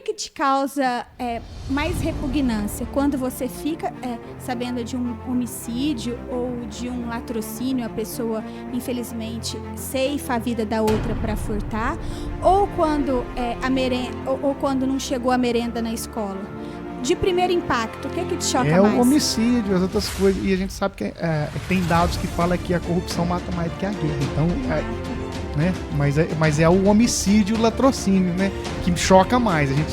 que te causa mais repugnância? Quando você fica sabendo de um homicídio ou de um latrocínio, a pessoa, infelizmente, ceifa a vida da outra para furtar? Ou quando, ou quando não chegou a merenda na escola? De primeiro impacto, o que te choca mais? É o homicídio, as outras coisas. E a gente sabe que tem dados que falam que a corrupção mata mais do que a guerra. Então, né? Mas é o homicídio, o latrocínio, né? Que me choca mais. A gente...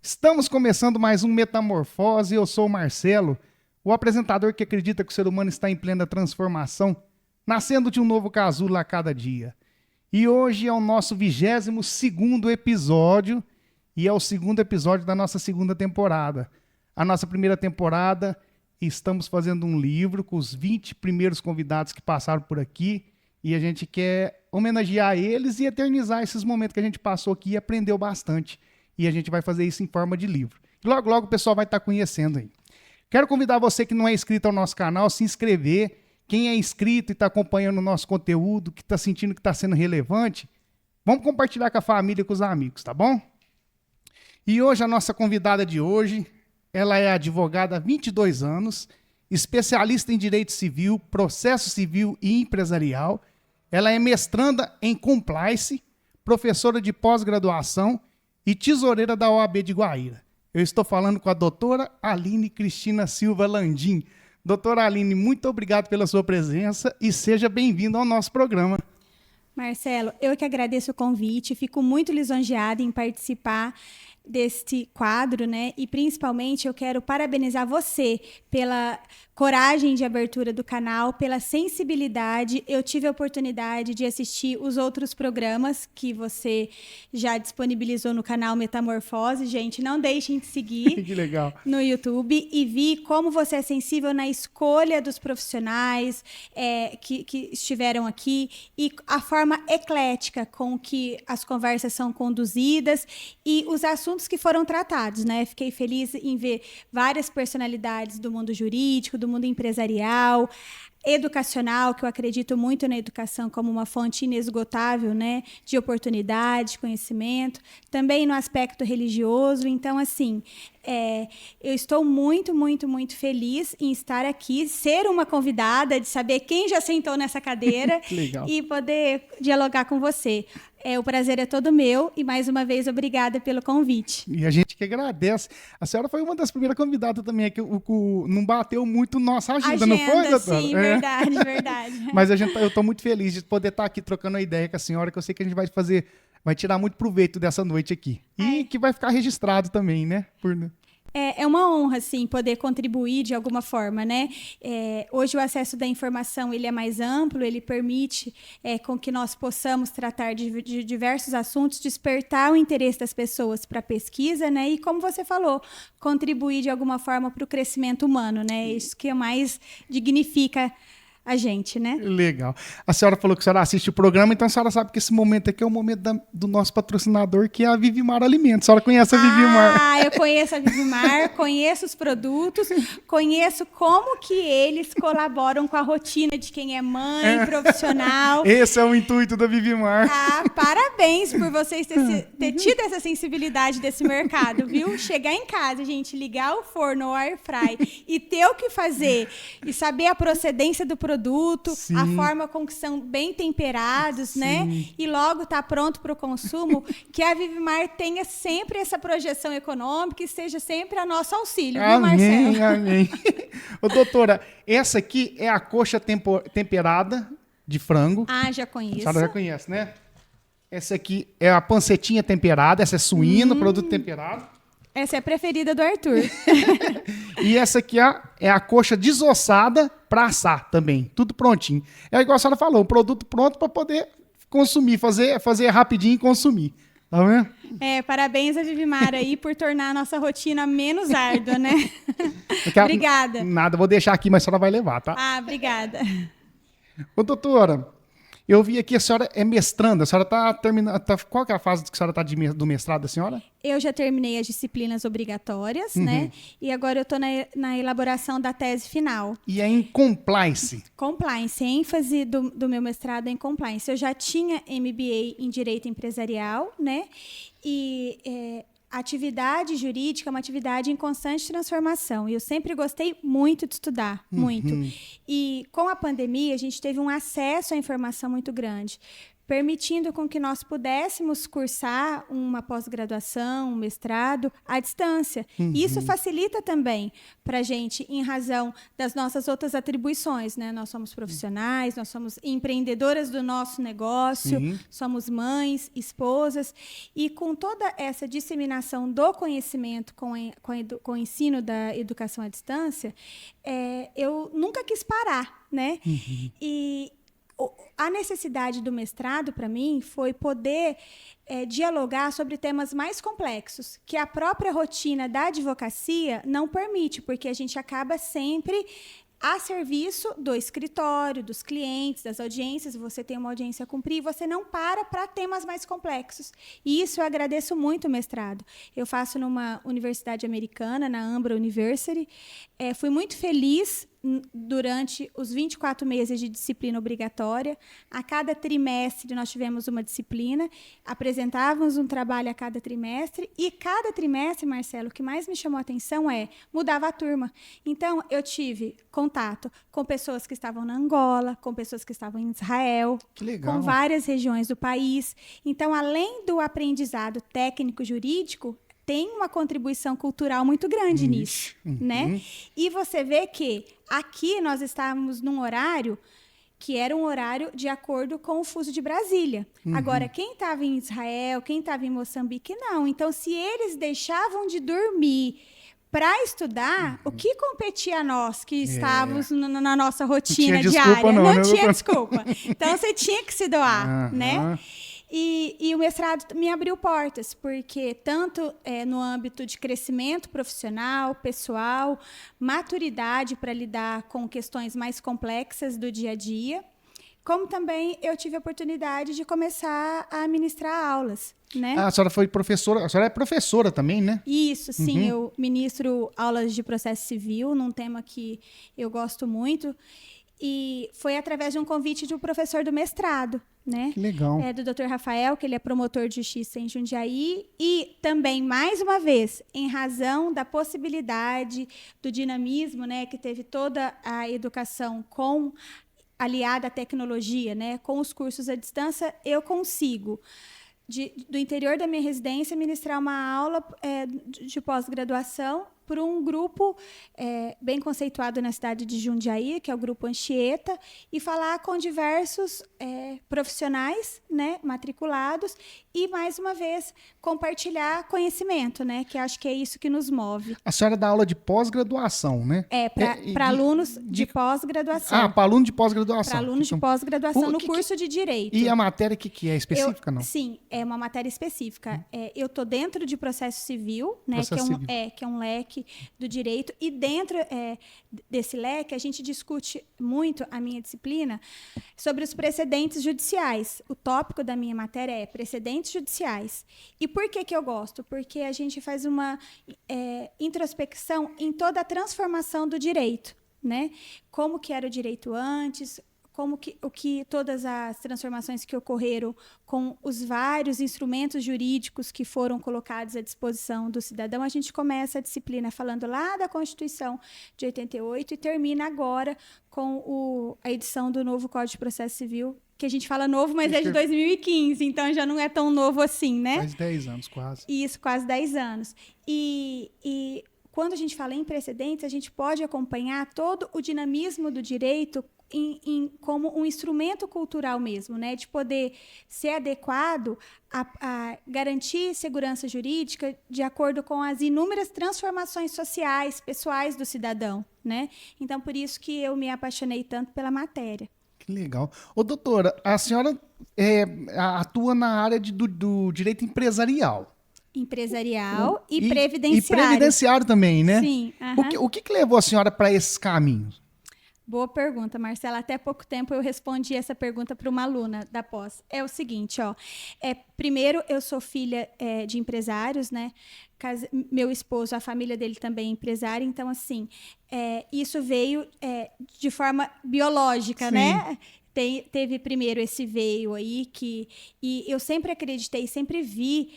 Estamos começando mais um Metamorfose. Eu sou o Marcelo, o apresentador que acredita que o ser humano está em plena transformação, nascendo de um novo casulo a cada dia. E hoje é o nosso 22º episódio, e é o segundo episódio da nossa segunda temporada. A nossa primeira temporada, estamos fazendo um livro com os 20 primeiros convidados que passaram por aqui, e a gente quer homenagear eles e eternizar esses momentos que a gente passou aqui e aprendeu bastante. E a gente vai fazer isso em forma de livro. Logo, logo o pessoal vai estar conhecendo aí. Quero convidar você que não é inscrito ao nosso canal a se inscrever. Quem é inscrito e está acompanhando o nosso conteúdo, que está sentindo que está sendo relevante, vamos compartilhar com a família e com os amigos, tá bom? E hoje, a nossa convidada de hoje, ela é advogada há 22 anos, especialista em direito civil, processo civil e empresarial. Ela é mestranda em compliance, professora de pós-graduação e tesoureira da OAB de Guaíra. Eu estou falando com a doutora Aline Cristina Silva Landim. Doutora Aline, muito obrigado pela sua presença e seja bem-vindo ao nosso programa. Marcelo, eu que agradeço o convite, fico muito lisonjeada em participar deste quadro, né? E principalmente eu quero parabenizar você pela coragem de abertura do canal, pela sensibilidade. Eu tive a oportunidade de assistir os outros programas que você já disponibilizou no canal Metamorfose. Gente, não deixem de seguir Que legal. No YouTube e vi como você é sensível na escolha dos profissionais que estiveram aqui e a forma eclética com que as conversas são conduzidas e os assuntos que foram tratados, né? Fiquei feliz em ver várias personalidades do mundo jurídico, do mundo empresarial, educacional, que eu acredito muito na educação como uma fonte inesgotável, né, de oportunidade, conhecimento, também no aspecto religioso. Então, assim, eu estou muito, muito, muito feliz em estar aqui, ser uma convidada, de saber quem já sentou nessa cadeira e poder dialogar com você. O prazer é todo meu e, mais uma vez, obrigada pelo convite. E a gente que agradece. A senhora foi uma das primeiras convidadas também, que não bateu muito nossa agenda, não foi, doutora? Sim, verdade, verdade. Mas eu estou muito feliz de poder estar aqui trocando uma ideia com a senhora, que eu sei que a gente vai tirar muito proveito dessa noite aqui. E que vai ficar registrado também, né? É uma honra, sim, poder contribuir de alguma forma, né? Hoje o acesso da informação ele é mais amplo, ele permite com que nós possamos tratar de diversos assuntos, despertar o interesse das pessoas para a pesquisa, né? E, como você falou, contribuir de alguma forma para o crescimento humano, né? Isso que mais dignifica a gente, né? Legal. A senhora falou que a senhora assiste o programa, então a senhora sabe que esse momento aqui é o momento do nosso patrocinador, que é a Vivimar Alimentos. A senhora conhece a Vivimar? Eu conheço a Vivimar, conheço os produtos, conheço como que eles colaboram com a rotina de quem é mãe, profissional. Esse é o intuito da Vivimar. Parabéns por vocês ter tido essa sensibilidade desse mercado, viu? Chegar em casa, gente, ligar o forno ou air fry e ter o que fazer e saber a procedência do produto, sim, a forma com que são bem temperados, sim, né? E logo tá pronto para o consumo, que a Vivimar tenha sempre essa projeção econômica e esteja sempre a nosso auxílio, viu, Marcelo? Amém. Ô, doutora, essa aqui é a coxa temperada de frango. Já conheço. A senhora já conhece, né? Essa aqui é a pancetinha temperada, essa é suíno, produto temperado. Essa é a preferida do Arthur. E essa aqui é a coxa desossada para assar também. Tudo prontinho. É igual a senhora falou, um produto pronto para poder consumir, fazer rapidinho e consumir. Tá vendo? Parabéns a Vivimar aí por tornar a nossa rotina menos árdua, né? Obrigada. Nada, vou deixar aqui, mas a senhora vai levar, tá? Obrigada. Ô, doutora, Eu vi aqui, a senhora é mestranda, a senhora está terminando. Qual que é a fase que a senhora está do mestrado da senhora? Eu já terminei as disciplinas obrigatórias, né? E agora eu estou na elaboração da tese final. E é em compliance. Compliance, a ênfase do meu mestrado é em compliance. Eu já tinha MBA em Direito Empresarial, né? E a atividade jurídica é uma atividade em constante transformação. E eu sempre gostei muito de estudar, muito. E com a pandemia, a gente teve um acesso à informação muito grande, permitindo com que nós pudéssemos cursar uma pós-graduação, um mestrado à distância. E isso facilita também para a gente, em razão das nossas outras atribuições, né? Nós somos profissionais, nós somos empreendedoras do nosso negócio, somos mães, esposas, e com toda essa disseminação do conhecimento com o ensino da educação à distância, eu nunca quis parar, né? E a necessidade do mestrado, para mim, foi poder dialogar sobre temas mais complexos, que a própria rotina da advocacia não permite, porque a gente acaba sempre a serviço do escritório, dos clientes, das audiências. Você tem uma audiência a cumprir, você não para temas mais complexos. E isso eu agradeço muito o mestrado. Eu faço numa universidade americana, na Ambra University. Fui muito feliz durante os 24 meses de disciplina obrigatória. A cada trimestre nós tivemos uma disciplina, apresentávamos um trabalho a cada trimestre, e cada trimestre, Marcelo, o que mais me chamou a atenção mudava a turma. Então, eu tive contato com pessoas que estavam na Angola, com pessoas que estavam em Israel, com várias regiões do país. Então, além do aprendizado técnico-jurídico, tem uma contribuição cultural muito grande nisso, né? E você vê que aqui nós estávamos num horário que era um horário de acordo com o fuso de Brasília. Agora, quem estava em Israel, quem estava em Moçambique, não. Então, se eles deixavam de dormir para estudar, o que competia a nós que estávamos na nossa rotina diária? Não tinha desculpa. Então, você tinha que se doar, né? E o mestrado me abriu portas, porque tanto no âmbito de crescimento profissional, pessoal, maturidade para lidar com questões mais complexas do dia a dia, como também eu tive a oportunidade de começar a ministrar aulas, né? A senhora foi professora, a senhora é professora também, né? Isso, sim, eu ministro aulas de processo civil, num tema que eu gosto muito, e foi através de um convite de um professor do mestrado, né? Que legal. Do Dr. Rafael, que ele é promotor de justiça em Jundiaí, e também, mais uma vez, em razão da possibilidade do dinamismo, né, que teve toda a educação aliada à tecnologia, né, com os cursos à distância, eu consigo, do interior da minha residência, ministrar uma aula de pós-graduação por um grupo bem conceituado na cidade de Jundiaí, que é o Grupo Anchieta, e falar com diversos profissionais, né, matriculados, e, mais uma vez, compartilhar conhecimento, né, que acho que é isso que nos move. A senhora dá aula de pós-graduação, né? Para alunos de pós-graduação. Para alunos de pós-graduação. Para alunos de pós-graduação no curso de Direito. E a matéria que é específica, não? Sim, é uma matéria específica. Eu estou dentro de processo civil, né, que é um leque do direito, e dentro desse leque a gente discute muito, a minha disciplina, sobre os precedentes judiciais. O tópico da minha matéria é precedentes judiciais. E por que eu gosto? Porque a gente faz uma introspecção em toda a transformação do direito, né? Como que era o direito antes, todas as transformações que ocorreram com os vários instrumentos jurídicos que foram colocados à disposição do cidadão. A gente começa a disciplina falando lá da Constituição de 88 e termina agora com a edição do novo Código de Processo Civil, que a gente fala novo, mas é de 2015, então já não é tão novo assim, né? Faz 10 anos, quase. Isso, quase 10 anos. E quando a gente fala em precedentes, a gente pode acompanhar todo o dinamismo do direito como um instrumento cultural mesmo, né? De poder ser adequado a garantir segurança jurídica de acordo com as inúmeras transformações sociais, pessoais do cidadão, né? Então, por isso que eu me apaixonei tanto pela matéria. Que legal. Ô, doutora, a senhora atua na área do direito empresarial. Empresarial e previdenciário. E previdenciário também, né? Sim. O que levou a senhora para esses caminhos? Boa pergunta, Marcela. Até pouco tempo eu respondi essa pergunta para uma aluna da pós. É o seguinte, ó. Primeiro, eu sou filha de empresários, né? Meu esposo, a família dele também é empresária. Então, assim, isso veio de forma biológica, Sim. né? Teve primeiro esse veio aí e eu sempre acreditei, sempre vi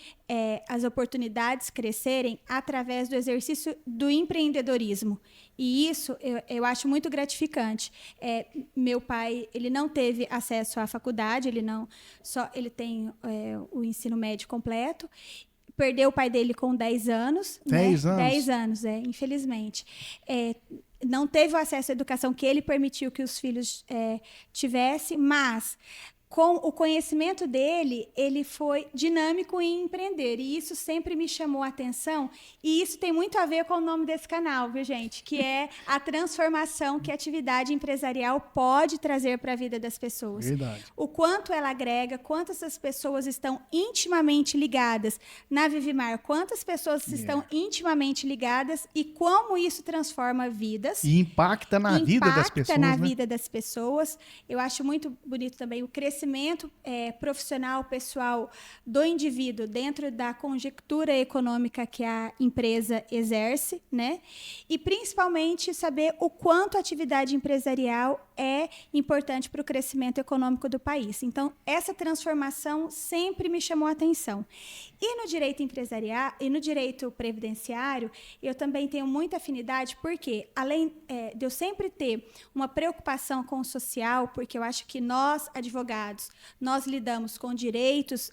as oportunidades crescerem através do exercício do empreendedorismo. E isso eu acho muito gratificante. Meu pai, ele não teve acesso à faculdade, ele tem o ensino médio completo. Perdeu o pai dele com 10 anos. 10 né? anos? 10 anos, infelizmente. Não teve o acesso à educação que ele permitiu que os filhos tivessem, mas com o conhecimento dele, ele foi dinâmico em empreender. E isso sempre me chamou a atenção. E isso tem muito a ver com o nome desse canal, viu, gente? Que é a transformação que a atividade empresarial pode trazer para a vida das pessoas. Verdade. O quanto ela agrega, quantas essas pessoas estão intimamente ligadas na Vivimar, quantas pessoas estão intimamente ligadas e como isso transforma vidas. E impacta na vida das pessoas. Impacta na vida das pessoas. Eu acho muito bonito também o crescimento profissional, pessoal do indivíduo dentro da conjectura econômica que a empresa exerce, né? E principalmente saber o quanto a atividade empresarial é importante para o crescimento econômico do país. Então, essa transformação sempre me chamou a atenção. E no direito empresarial e no direito previdenciário, eu também tenho muita afinidade, porque além de eu sempre ter uma preocupação com o social, porque eu acho que nós, advogados, nós lidamos com direitos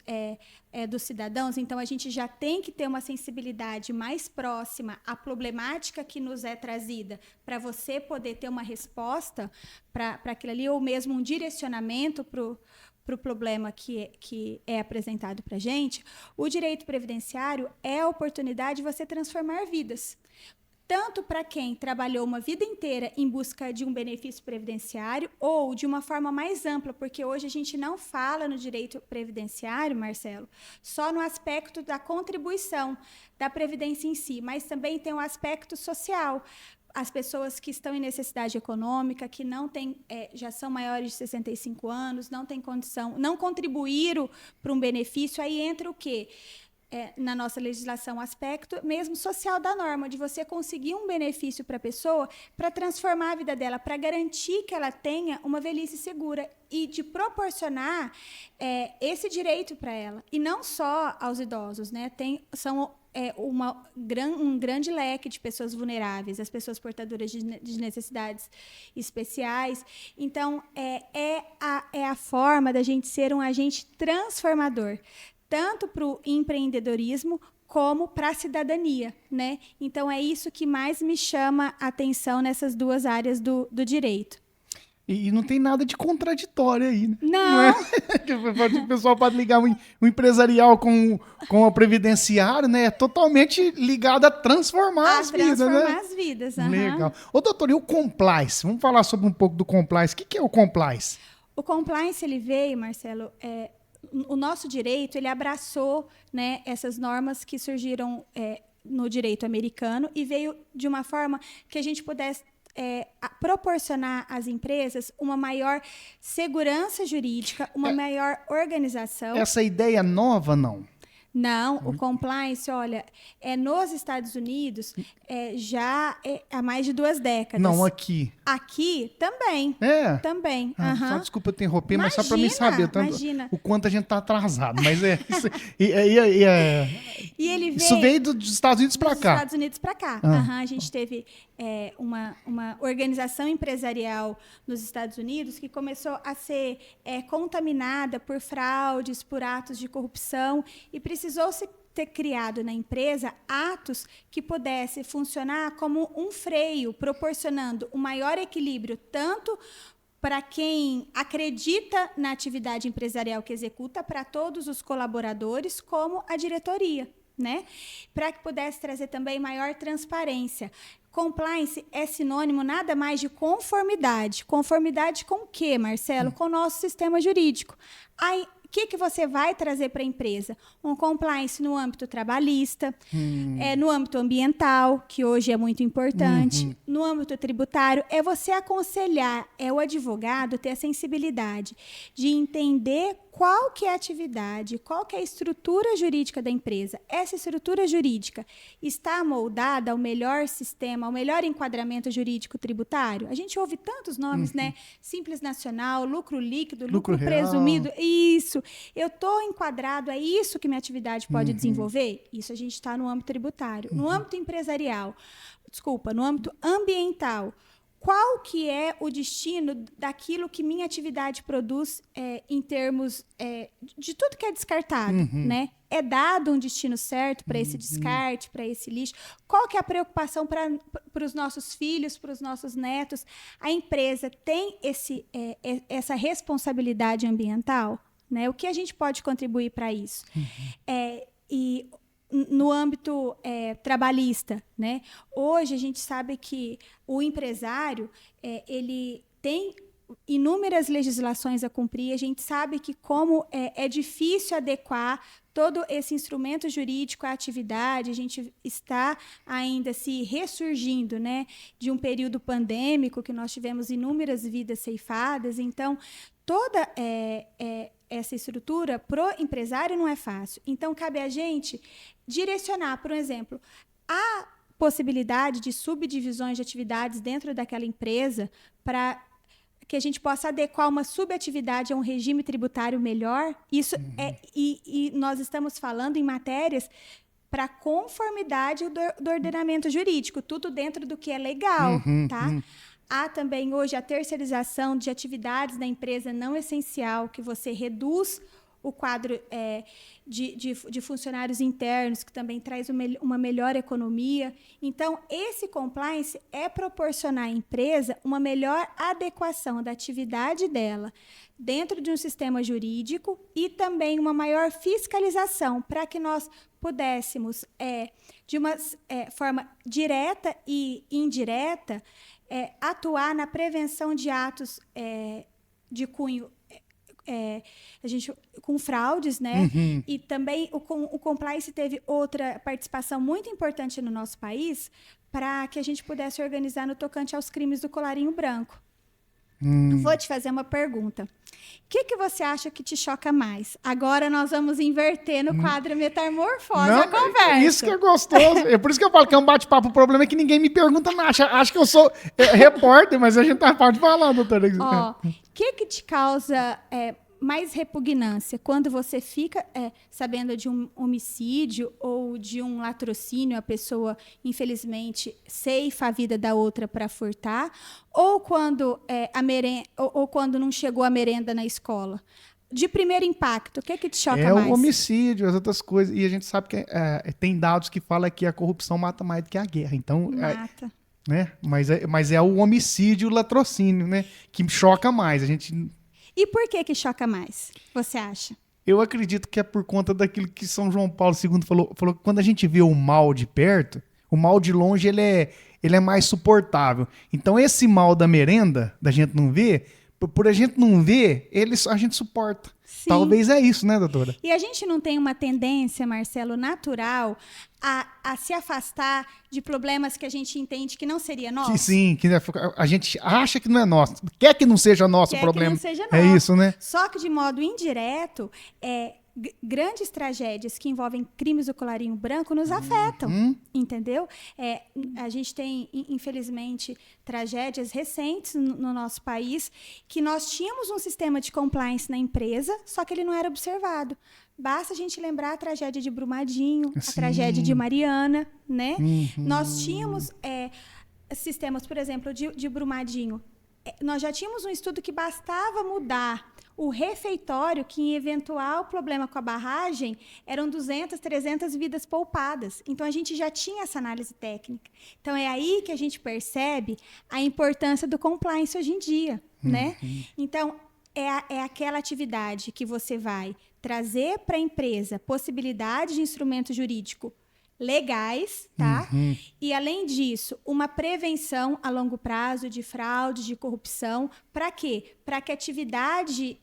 dos cidadãos, então a gente já tem que ter uma sensibilidade mais próxima à problemática que nos é trazida, para você poder ter uma resposta para aquilo ali, ou mesmo um direcionamento para o problema que é apresentado para a gente. O direito previdenciário é a oportunidade de você transformar vidas. Tanto para quem trabalhou uma vida inteira em busca de um benefício previdenciário ou de uma forma mais ampla, porque hoje a gente não fala no direito previdenciário, Marcelo, só no aspecto da contribuição da previdência em si, mas também tem um aspecto social. As pessoas que estão em necessidade econômica, que não têm, já são maiores de 65 anos, não têm condição, não contribuíram para um benefício, aí entra o quê? Na nossa legislação, aspecto mesmo social da norma, de você conseguir um benefício para a pessoa, para transformar a vida dela, para garantir que ela tenha uma velhice segura e de proporcionar esse direito para ela. E não só aos idosos, né? São um grande leque de pessoas vulneráveis, as pessoas portadoras de necessidades especiais. Então, é a forma da gente ser um agente transformador, tanto para o empreendedorismo como para a cidadania, né? Então, é isso que mais me chama a atenção nessas duas áreas do direito. E não tem nada de contraditório aí, né? Não. O pessoal pode ligar o empresarial com o previdenciário, né? É totalmente ligado a transformar as vidas, né? Transformar as vidas. Legal. Ô, doutor, e o compliance? Vamos falar sobre um pouco do compliance. O que é o compliance? O compliance, ele veio, Marcelo, o nosso direito, ele abraçou, né, essas normas que surgiram no direito americano e veio de uma forma que a gente pudesse proporcionar às empresas uma maior segurança jurídica, uma maior organização. Essa ideia nova, não? Não, o compliance, olha, nos Estados Unidos já há mais de 2 décadas. Não, aqui. Aqui também. Também. Só desculpa eu interromper, mas só para mim saber o quanto a gente tá atrasado. Mas e ele veio, isso veio dos Estados Unidos para cá. Dos Estados Unidos para cá. A gente teve uma organização empresarial nos Estados Unidos que começou a ser contaminada por fraudes, por atos de corrupção, e precisou-se ter criado na empresa atos que pudesse funcionar como um freio, proporcionando um maior equilíbrio tanto para quem acredita na atividade empresarial que executa, para todos os colaboradores, como a diretoria, né? Para que pudesse trazer também maior transparência. Compliance é sinônimo nada mais de conformidade. Conformidade com o quê, Marcelo? Com o nosso sistema jurídico. Aí, que você vai trazer para a empresa? Um compliance no âmbito trabalhista, no âmbito ambiental, que hoje é muito importante, no âmbito tributário, é você aconselhar, é o advogado ter a sensibilidade de entender qual que é a atividade, qual que é a estrutura jurídica da empresa. Essa estrutura jurídica está moldada ao melhor sistema, ao melhor enquadramento jurídico tributário? A gente ouve tantos nomes, né? Simples nacional, lucro líquido, lucro presumido. Isso. Eu estou enquadrado, é isso que minha atividade pode desenvolver? Isso a gente está no âmbito tributário. No âmbito empresarial, no âmbito ambiental, qual que é o destino daquilo que minha atividade produz em termos de tudo que é descartado, né? É dado um destino certo para esse descarte, para esse lixo? Qual que é a preocupação para os nossos filhos, para os nossos netos? A empresa tem essa responsabilidade ambiental? Né? O que a gente pode contribuir para isso? E no âmbito trabalhista, né? Hoje a gente sabe que o empresário ele tem inúmeras legislações a cumprir. A gente sabe que como é difícil adequar todo esse instrumento jurídico à atividade. A gente está ainda se ressurgindo, né, de um período pandêmico que nós tivemos inúmeras vidas ceifadas. Então, toda essa estrutura pro empresário não é fácil. Então, cabe a gente direcionar, por exemplo, a possibilidade de subdivisões de atividades dentro daquela empresa para que a gente possa adequar uma subatividade a um regime tributário melhor. Isso e nós estamos falando em matérias para conformidade do ordenamento jurídico, tudo dentro do que é legal, tá? Há também hoje a terceirização de atividades da empresa não essencial, que você reduz o quadro de funcionários internos, que também traz uma melhor economia. Então, esse compliance é proporcionar à empresa uma melhor adequação da atividade dela dentro de um sistema jurídico e também uma maior fiscalização para que nós pudéssemos, de uma forma direta e indireta, atuar na prevenção de atos de cunho com fraudes, né? E também o compliance teve outra participação muito importante no nosso país para que a gente pudesse organizar no tocante aos crimes do colarinho branco. Vou te fazer uma pergunta. O que você acha que te choca mais? Agora nós vamos inverter no quadro Metamorfose a conversa. Isso que é gostoso. É por isso que eu falo que é um bate-papo. O problema é que ninguém me pergunta nada. Acho que eu sou repórter, mas a gente pode falar, doutora. O que te causa mais repugnância quando você fica sabendo de um homicídio ou de um latrocínio, a pessoa, infelizmente, ceifa a vida da outra para furtar, ou quando, ou quando não chegou a merenda na escola? De primeiro impacto, o que te choca mais? É o homicídio, as outras coisas. E a gente sabe que tem dados que falam que a corrupção mata mais do que a guerra. Então, mata. Né? Mas é o homicídio e o latrocínio, né? Que choca mais. A gente... E por que choca mais, você acha? Eu acredito que é por conta daquilo que São João Paulo II falou que quando a gente vê o mal de perto, o mal de longe ele é mais suportável. Então esse mal da merenda, da gente não ver, por a gente não ver, a gente suporta. Sim. Talvez é isso, né, doutora? E a gente não tem uma tendência, Marcelo, natural a se afastar de problemas que a gente entende que não seria nosso? Que a gente acha que não é nosso. Quer que não seja nosso o problema. Que não seja nosso. É isso, né? Só que de modo indireto, grandes tragédias que envolvem crimes do colarinho branco nos afetam, entendeu? A gente tem, infelizmente, tragédias recentes no nosso país que nós tínhamos um sistema de compliance na empresa, só que ele não era observado. Basta a gente lembrar a tragédia de Brumadinho, a tragédia de Mariana, né? Nós tínhamos sistemas, por exemplo, de Brumadinho. Nós já tínhamos um estudo que bastava mudar o refeitório, que em eventual problema com a barragem, eram 200, 300 vidas poupadas. Então, a gente já tinha essa análise técnica. Então, é aí que a gente percebe a importância do compliance hoje em dia, né? Então, é aquela atividade que você vai trazer para a empresa possibilidade de instrumento jurídico legais, tá? E, além disso, uma prevenção a longo prazo de fraude, de corrupção. Para quê? Para que a atividade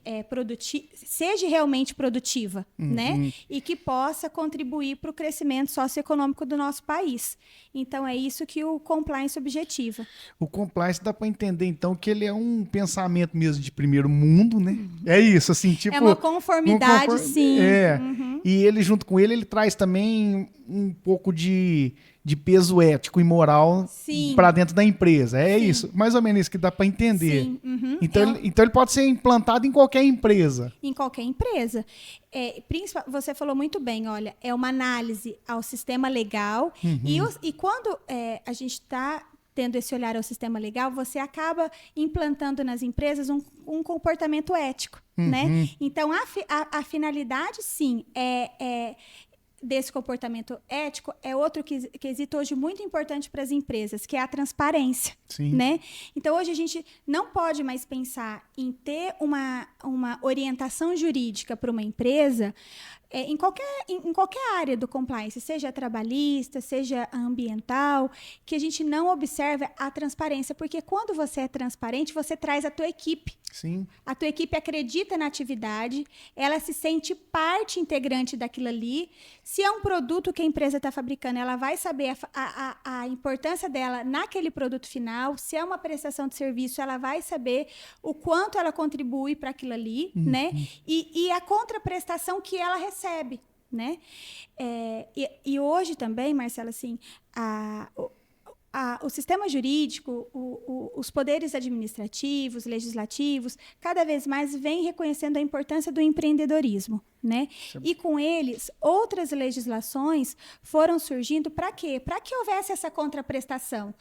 seja realmente produtiva, né? E que possa contribuir para o crescimento socioeconômico do nosso país. Então, é isso que o compliance objetiva. O compliance dá para entender, então, que ele é um pensamento mesmo de primeiro mundo, né? É isso, assim, tipo... É uma conformidade, sim. E ele, junto com ele traz também um pouco de peso ético e moral para dentro da empresa. É isso, mais ou menos isso que dá para entender. Sim. Então ele pode ser implantado em qualquer empresa. Em qualquer empresa. Você falou muito bem, olha, é uma análise ao sistema legal. E quando a gente está tendo esse olhar ao sistema legal, você acaba implantando nas empresas um comportamento ético, né? Então, a finalidade, sim, desse comportamento ético é outro quesito hoje muito importante para as empresas, que é a transparência, né? Então, hoje a gente não pode mais pensar em ter uma orientação jurídica para uma empresa em qualquer área do compliance, seja trabalhista, seja ambiental, que a gente não observe a transparência, porque quando você é transparente, você traz a tua equipe. Sim. A tua equipe acredita na atividade, ela se sente parte integrante daquilo ali. Se é um produto que a empresa está fabricando, ela vai saber a importância dela naquele produto final. Se é uma prestação de serviço, ela vai saber o quanto ela contribui para aquilo ali, né? E a contraprestação que ela recebe, né? E hoje também, Marcela, assim, o sistema jurídico, os poderes administrativos, legislativos, cada vez mais vem reconhecendo a importância do empreendedorismo, né? E com eles, outras legislações foram surgindo para quê? Para que houvesse essa contraprestação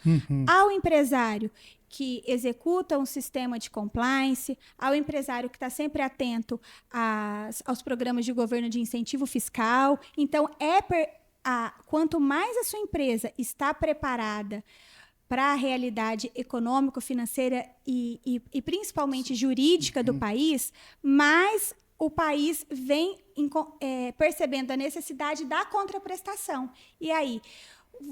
ao empresário que executa um sistema de compliance, ao empresário que está sempre atento aos programas de governo de incentivo fiscal. Então, quanto mais a sua empresa está preparada para a realidade econômico-financeira e principalmente jurídica do país, mais o país vem percebendo a necessidade da contraprestação. E aí,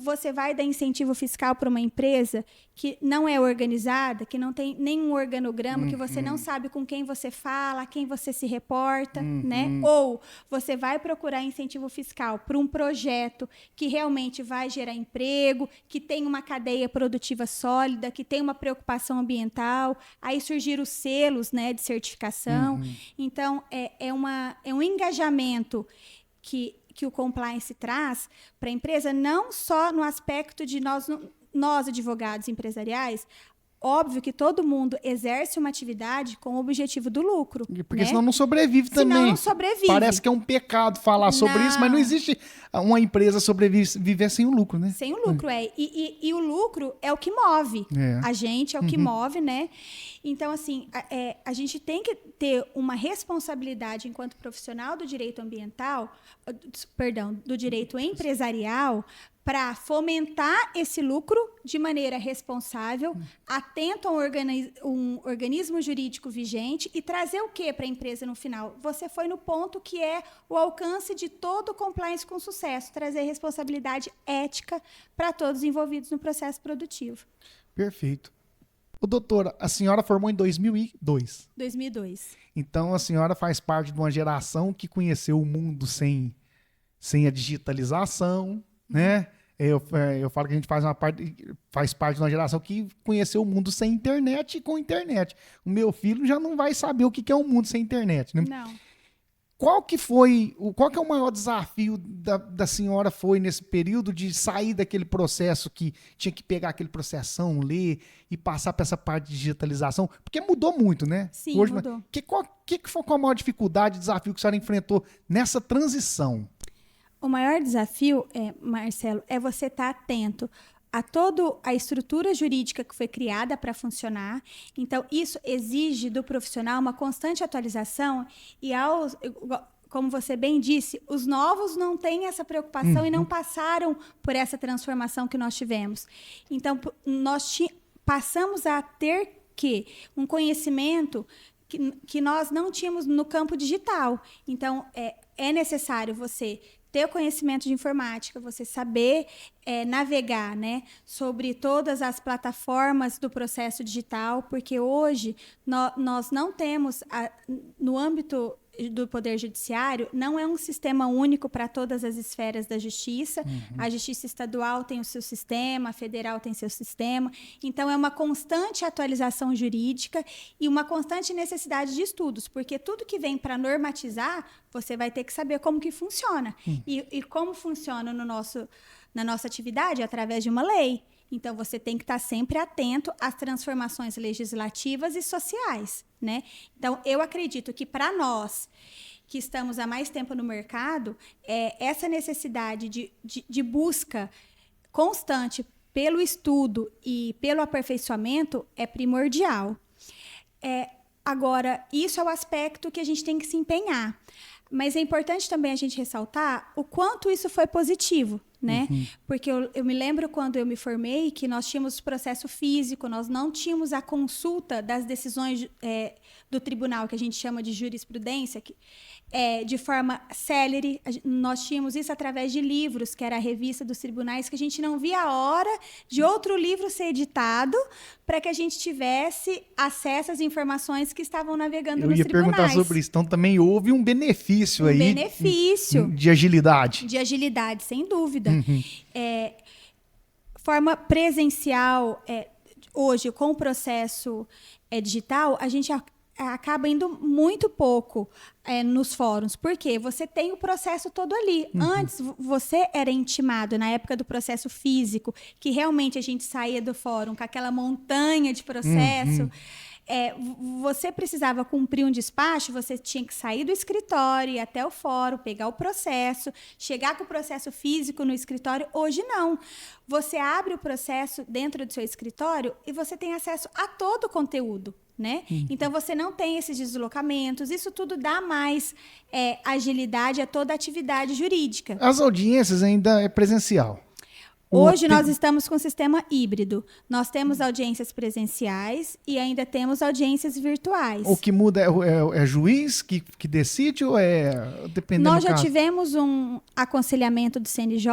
você vai dar incentivo fiscal para uma empresa que não é organizada, que não tem nenhum organograma, que você não sabe com quem você fala, a quem você se reporta, né? Ou você vai procurar incentivo fiscal para um projeto que realmente vai gerar emprego, que tem uma cadeia produtiva sólida, que tem uma preocupação ambiental, aí surgiram os selos, né, de certificação. Então, é um engajamento que o compliance traz para a empresa, não só no aspecto de nós advogados empresariais. Óbvio que todo mundo exerce uma atividade com o objetivo do lucro. Porque né? senão não sobrevive também. Senão não sobrevive. Parece que é um pecado falar sobre isso, mas não existe uma empresa viver sem o lucro, né? Sem o lucro, E o lucro é o que move a gente, é o que move, né? Então, assim, a gente tem que ter uma responsabilidade enquanto profissional do direito ambiental, do direito empresarial, para fomentar esse lucro de maneira responsável, atento a um organismo jurídico vigente e trazer o que para a empresa no final? Você foi no ponto que é o alcance de todo o compliance com sucesso, trazer responsabilidade ética para todos envolvidos no processo produtivo. Perfeito. Ô, doutora, a senhora formou em 2002. 2002. Então, a senhora faz parte de uma geração que conheceu o mundo sem a digitalização, né? Eu falo que a gente faz parte de uma geração que conheceu o mundo sem internet e com internet. O meu filho já não vai saber o que é um mundo sem internet, né? Não. Qual que é o maior desafio da senhora nesse período de sair daquele processo que tinha que pegar aquele processão, ler e passar para essa parte de digitalização? Porque mudou muito, né? Sim, hoje, mudou. Qual a maior dificuldade, desafio que a senhora enfrentou nessa transição? O maior desafio, Marcelo, é você estar atento a toda a estrutura jurídica que foi criada para funcionar. Então, isso exige do profissional uma constante atualização e como você bem disse, os novos não têm essa preocupação e não passaram por essa transformação que nós tivemos. Então, nós passamos a ter um conhecimento que nós não tínhamos no campo digital. Então, é necessário você ter conhecimento de informática, você saber navegar, né, sobre todas as plataformas do processo digital, porque hoje nós não temos, no âmbito do Poder Judiciário, não é um sistema único para todas as esferas da justiça. A justiça estadual tem o seu sistema, a federal tem seu sistema. Então, é uma constante atualização jurídica e uma constante necessidade de estudos, porque tudo que vem para normatizar, você vai ter que saber como que funciona. E como funciona na nossa atividade? Através de uma lei. Então, você tem que estar sempre atento às transformações legislativas e sociais, né? Então, eu acredito que para nós, que estamos há mais tempo no mercado, essa necessidade de busca constante pelo estudo e pelo aperfeiçoamento é primordial. Agora, isso é o aspecto que a gente tem que se empenhar. Mas é importante também a gente ressaltar o quanto isso foi positivo, né? Porque eu me lembro quando eu me formei que nós tínhamos processo físico, nós não tínhamos a consulta das decisões do tribunal, que a gente chama de jurisprudência, de forma célere. Nós tínhamos isso através de livros, que era a revista dos tribunais, que a gente não via a hora de outro livro ser editado para que a gente tivesse acesso às informações que estavam navegando nos tribunais. Eu ia perguntar sobre isso. Então, também houve um benefício aí. Benefício. De agilidade. De agilidade, sem dúvida. Forma presencial, hoje, com o processo digital, a gente acaba indo muito pouco nos fóruns, porque você tem o processo todo ali. Antes, você era intimado, na época do processo físico, que realmente a gente saía do fórum com aquela montanha de processo. Você precisava cumprir um despacho, você tinha que sair do escritório, ir até o fórum, pegar o processo, chegar com o processo físico no escritório. Hoje, não. Você abre o processo dentro do seu escritório e você tem acesso a todo o conteúdo, né? Então, você não tem esses deslocamentos. Isso tudo dá mais agilidade a toda a atividade jurídica. As audiências ainda é presencial. Hoje nós estamos com sistema híbrido. Nós temos audiências presenciais e ainda temos audiências virtuais. O que muda é juiz que decide ou dependendo do caso? Nós já tivemos um aconselhamento do CNJ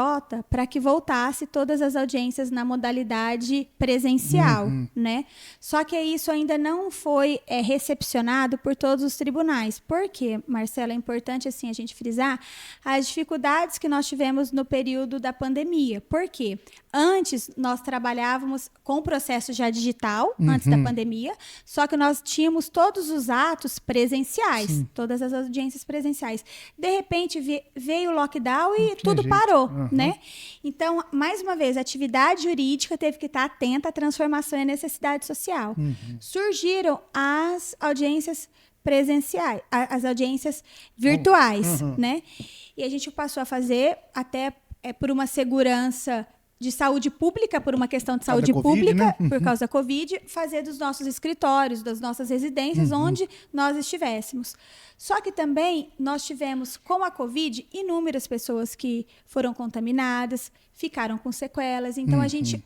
para que voltasse todas as audiências na modalidade presencial, né? Só que isso ainda não foi recepcionado por todos os tribunais. Por quê, Marcela? É importante assim, a gente frisar as dificuldades que nós tivemos no período da pandemia. Por quê? Antes, nós trabalhávamos com o processo já digital, antes da pandemia, só que nós tínhamos todos os atos presenciais, todas as audiências presenciais. De repente, veio o lockdown e tudo parou, né? Então, mais uma vez, a atividade jurídica teve que estar atenta à transformação e à necessidade social. Surgiram as audiências presenciais, as audiências virtuais, né? E a gente passou a fazer até por uma segurança de saúde pública, por uma questão de saúde pública, por causa da Covid, fazer dos nossos escritórios, das nossas residências, onde nós estivéssemos. Só que também nós tivemos, com a Covid, inúmeras pessoas que foram contaminadas, ficaram com sequelas. Então, a gente...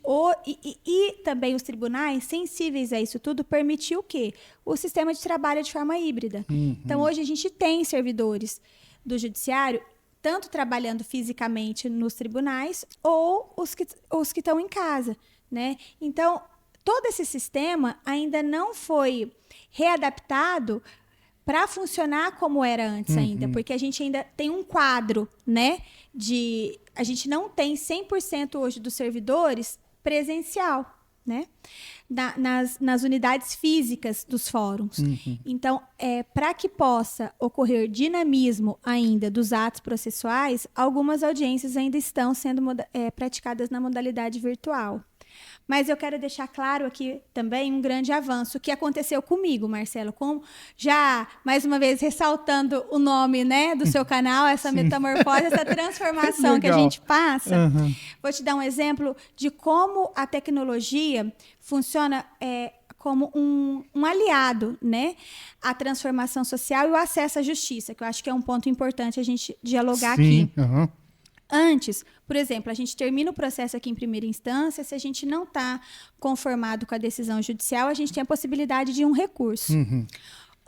E também os tribunais, sensíveis a isso tudo, permitiu o quê? O sistema de trabalho de forma híbrida. Então, hoje a gente tem servidores do judiciário tanto trabalhando fisicamente nos tribunais ou os que estão em casa, né? Então, todo esse sistema ainda não foi readaptado para funcionar como era antes ainda, porque a gente ainda tem um quadro, né? A gente não tem 100% hoje dos servidores presencial, né? Nas unidades físicas dos fóruns. Então, para que possa ocorrer dinamismo ainda dos atos processuais, algumas audiências ainda estão sendo praticadas na modalidade virtual. Mas eu quero deixar claro aqui também um grande avanço que aconteceu comigo, Marcelo, já, mais uma vez, ressaltando o nome, né, do seu canal, essa metamorfose, essa transformação que a gente passa. Vou te dar um exemplo de como a tecnologia funciona como um aliado, né, à transformação social e o acesso à justiça, que eu acho que é um ponto importante a gente dialogar aqui. Antes, por exemplo, a gente termina o processo aqui em primeira instância, se a gente não está conformado com a decisão judicial, a gente tem a possibilidade de um recurso.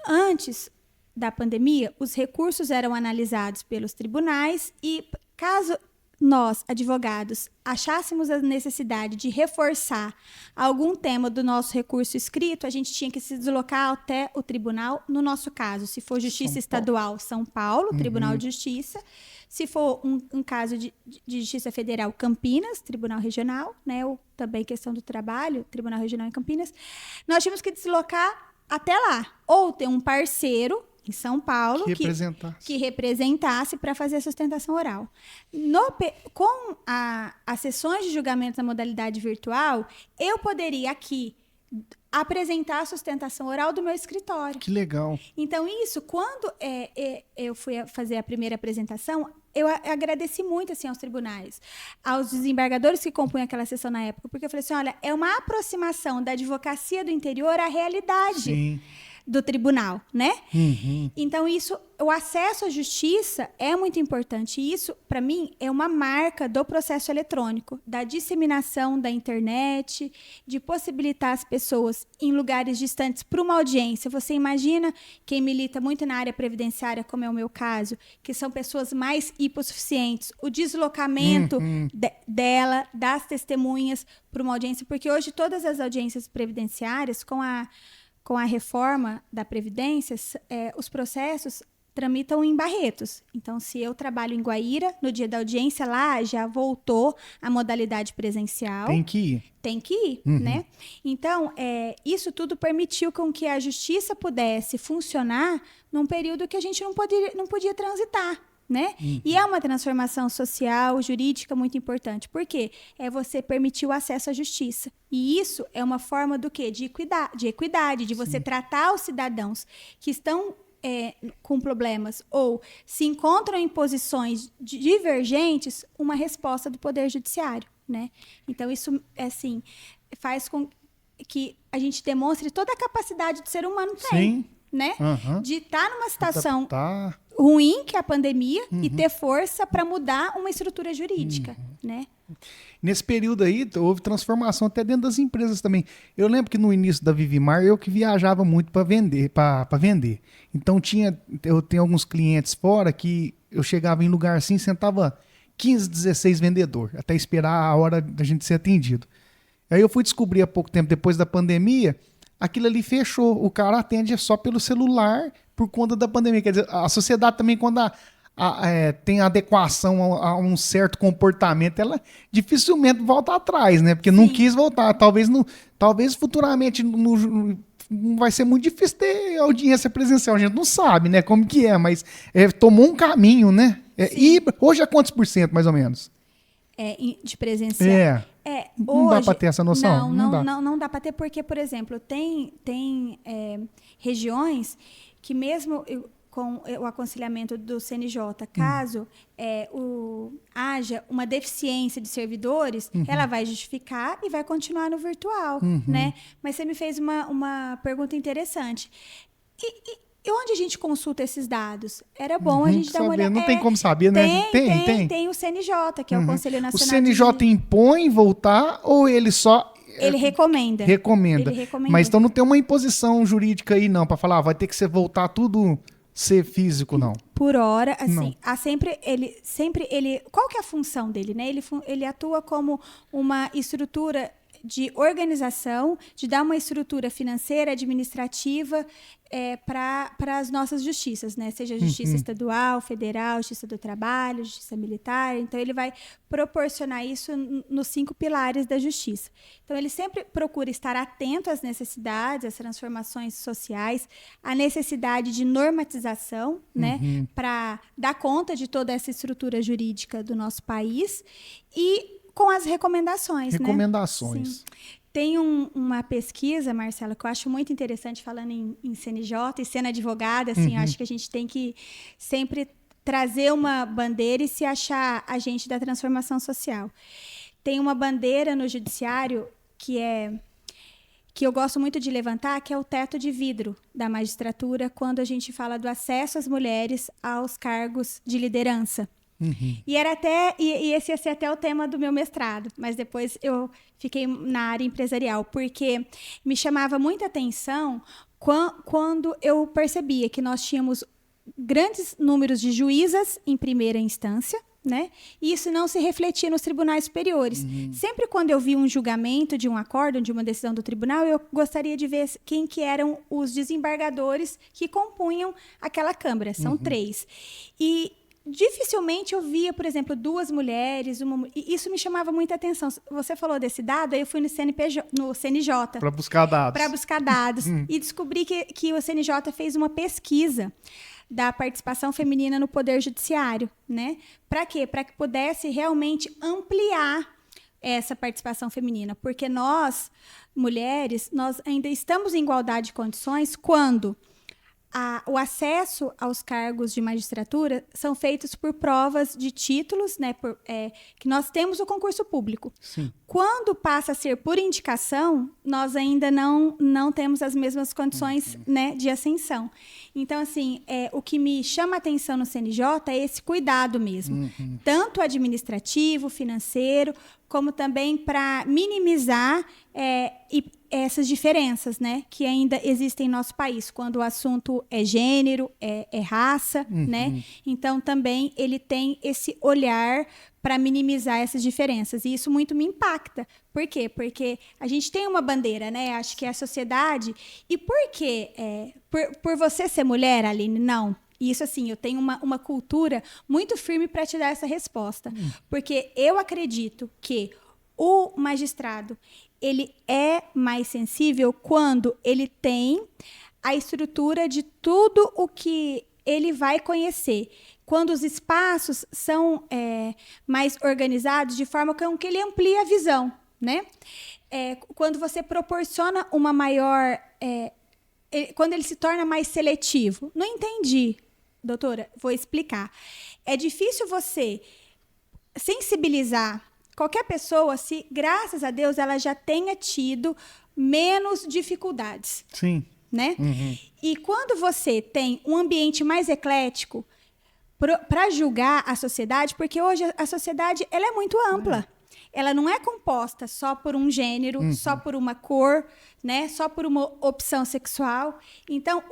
Antes da pandemia, os recursos eram analisados pelos tribunais e Caso nós, advogados, achássemos a necessidade de reforçar algum tema do nosso recurso escrito, a gente tinha que se deslocar até o tribunal. No nosso caso, se for Justiça Estadual, São Paulo, Tribunal de Justiça. Se for um caso de Justiça Federal, Campinas, Tribunal Regional, né? Ou também questão do trabalho, Tribunal Regional em Campinas. Nós tínhamos que deslocar até lá. Ou ter um parceiro em São Paulo que representasse para fazer a sustentação oral. Com as sessões de julgamento na modalidade virtual, eu poderia aqui apresentar a sustentação oral do meu escritório. Que legal. Então, isso, quando eu fui fazer a primeira apresentação, eu agradeci muito assim, aos tribunais, aos desembargadores que compunham aquela sessão na época, porque eu falei assim, olha, é uma aproximação da advocacia do interior à realidade. Sim. Do tribunal, né? Então, o acesso à justiça é muito importante. E isso, para mim, é uma marca do processo eletrônico, da disseminação da internet, de possibilitar as pessoas em lugares distantes para uma audiência. Você imagina quem milita muito na área previdenciária, como é o meu caso, que são pessoas mais hipossuficientes, o deslocamento das testemunhas para uma audiência, porque hoje todas as audiências previdenciárias, com a reforma da Previdência, os processos tramitam em Barretos. Então, se eu trabalho em Guaíra, no dia da audiência lá já voltou a modalidade presencial. Tem que ir. Tem que ir, né? Então, isso tudo permitiu com que a justiça pudesse funcionar num período que a gente não podia transitar. Né? E é uma transformação social, jurídica muito importante. Por quê? É você permitir o acesso à justiça. E isso é uma forma do quê? De equidade, de você tratar os cidadãos que estão com problemas ou se encontram em posições divergentes, uma resposta do Poder Judiciário, né? Então, isso, assim, faz com que a gente demonstre toda a capacidade que o ser humano tem. Né? De estar numa situação ruim, que é a pandemia, e ter força para mudar uma estrutura jurídica, né? Nesse período aí, houve transformação até dentro das empresas também. Eu lembro que no início da Vivimar, eu que viajava muito para vender. Então, eu tenho alguns clientes fora que eu chegava em lugar assim, sentava 15, 16 vendedores, até esperar a hora da gente ser atendido. Aí eu fui descobrir há pouco tempo, depois da pandemia, aquilo ali fechou. O cara atende só pelo celular por conta da pandemia. Quer dizer, a sociedade também, quando tem adequação a um certo comportamento, ela dificilmente volta atrás, né? Porque não quis voltar. Talvez futuramente não vai ser muito difícil ter audiência presencial. A gente não sabe, né, como que é, mas tomou um caminho, né? E hoje é quantos por cento, mais ou menos? De presencial. Não dá para ter essa noção? Não dá para ter, porque, por exemplo, tem regiões que mesmo com o aconselhamento do CNJ, caso haja uma deficiência de servidores, ela vai justificar e vai continuar no virtual, né? Mas você me fez uma pergunta interessante. E onde a gente consulta esses dados? Era bom a gente dar uma olhada. Não tem como saber, né? Tem o CNJ, que é o Conselho Nacional. O CNJ impõe voltar ou ele só... Ele recomenda. Ele recomenda. Mas então não tem uma imposição jurídica aí, não, para falar, vai ter que voltar tudo ser físico, não. Por hora, assim, qual que é a função dele, né? Ele atua como uma estrutura de organização, de dar uma estrutura financeira, administrativa para as nossas justiças, né? Seja justiça estadual, federal, justiça do trabalho, justiça militar. Então, ele vai proporcionar isso nos 5 pilares da justiça. Então, ele sempre procura estar atento às necessidades, às transformações sociais, à necessidade de normatização, né? Para dar conta de toda essa estrutura jurídica do nosso país e com as recomendações. Recomendações. Sim. Tem uma pesquisa, Marcelo, que eu acho muito interessante, falando em CNJ e sendo advogada, assim, eu acho que a gente tem que sempre trazer uma bandeira e se achar agente da transformação social. Tem uma bandeira no judiciário que eu gosto muito de levantar, que é o teto de vidro da magistratura, quando a gente fala do acesso às mulheres aos cargos de liderança. E esse ia ser até o tema do meu mestrado, mas depois eu fiquei na área empresarial, porque me chamava muita atenção quando eu percebia que nós tínhamos grandes números de juízas em primeira instância, né? E isso não se refletia nos tribunais superiores. Sempre quando eu vi um julgamento de um acórdão, de uma decisão do tribunal, eu gostaria de ver quem que eram os desembargadores que compunham aquela Câmara. São 3. E dificilmente eu via, por exemplo, 2 mulheres, e isso me chamava muita atenção. Você falou desse dado, aí eu fui no CNJ. Para buscar dados. Para buscar dados. E descobri que o CNJ fez uma pesquisa da participação feminina no Poder Judiciário, né? Para quê? Para que pudesse realmente ampliar essa participação feminina. Porque nós, mulheres, nós ainda estamos em igualdade de condições quando o acesso aos cargos de magistratura são feitos por provas de títulos, né? Que nós temos o concurso público. Sim. Quando passa a ser por indicação, nós ainda não temos as mesmas condições, né, de ascensão. Então, assim, o que me chama a atenção no CNJ é esse cuidado mesmo. Tanto administrativo, financeiro, como também para minimizar essas diferenças, né, que ainda existem em nosso país, quando o assunto é gênero, é raça, né? Então, também ele tem esse olhar para minimizar essas diferenças. E isso muito me impacta. Por quê? Porque a gente tem uma bandeira, né? Acho que é a sociedade. E por quê? Por você ser mulher, Aline? Não. Isso, assim, eu tenho uma cultura muito firme para te dar essa resposta. Porque eu acredito que o magistrado, ele é mais sensível quando ele tem a estrutura de tudo o que ele vai conhecer. Quando os espaços são mais organizados, de forma com que ele amplie a visão, né? Quando você proporciona uma maior... quando ele se torna mais seletivo. Não entendi, doutora, vou explicar. É difícil você sensibilizar qualquer pessoa se, graças a Deus, ela já tenha tido menos dificuldades. Sim. Né? E quando você tem um ambiente mais eclético para julgar a sociedade, porque hoje a sociedade ela é muito ampla. Ela não é composta só por um gênero, só por uma cor, né? Só por uma opção sexual. Então,